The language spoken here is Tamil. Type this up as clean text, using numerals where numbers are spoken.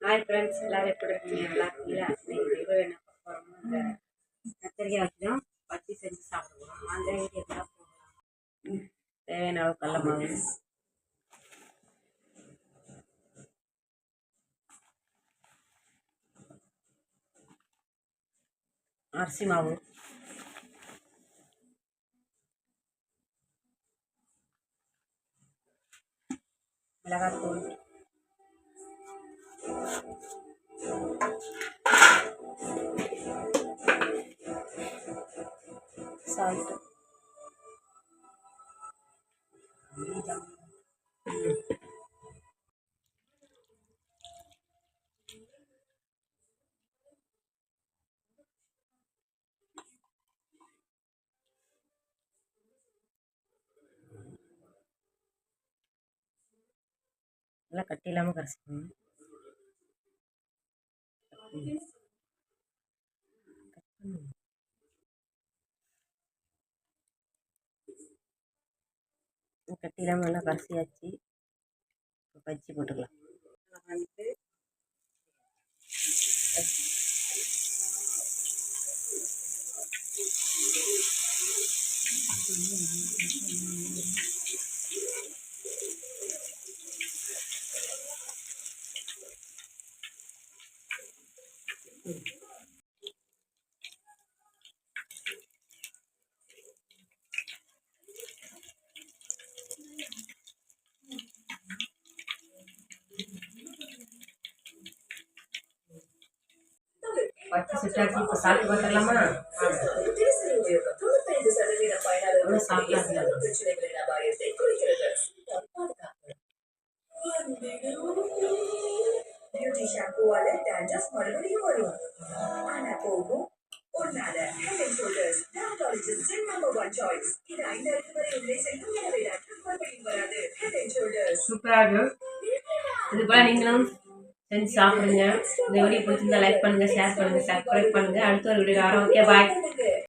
ஹாய் ஃப்ரெண்ட்ஸ், எல்லோரும் எப்படி இருக்கீங்க? நல்லா இருக்கீங்களா? வீடியோ என்ன பார்க்க இந்த கத்திரிக்காய் வச்சு தான் பச்சி செஞ்சு சாப்பிடுவோம். அந்த வீடியோ தான் போகலாம். தேவையான அளவு கடல மாவு, அரிசி மாவு, மிளகாத்தூள், சால்ட்டு, நல்லா கட்டி இல்லாமல் கரைச்சிக்கணும். கட்டி இல்லாமல் நல்லா கரைச்சியாச்சு. பச்சி போட்டுக்கலாம். வந்து பச்சை சுட்டாச்சு. இப்போ சாப்பிட்டு பார்த்துடலாமா? பியூட்டி ஷாம்புவால டேண்ட்ரஃப் மறுபடியும் வரும். ஆனா போகும் ஒன்னால ஹெட் அண்ட் ஷோல்டர்ஸ் டெர்மடாலஜிஸ்டின் நம்பர் 1 சாய்ஸ். இது 5 அடுக்கு வரை உள்ளே செல்லும். எனவே டாக்டர் மறுபடியும் வராது. ஹெட் அண்ட் ஷோல்டர்ஸ் சூப்பராக இருக்கும். இது போல நீங்களும் செஞ்சு சாப்பிடுங்க. இந்த வீடியோ பிடிச்சிருந்தா லைக் பண்ணுங்க, ஷேர் பண்ணுங்க, சப்ஸ்கிரைப் பண்ணுங்க. அடுத்த ஒரு வீடியோ வரோம். ஓகே, பாய்.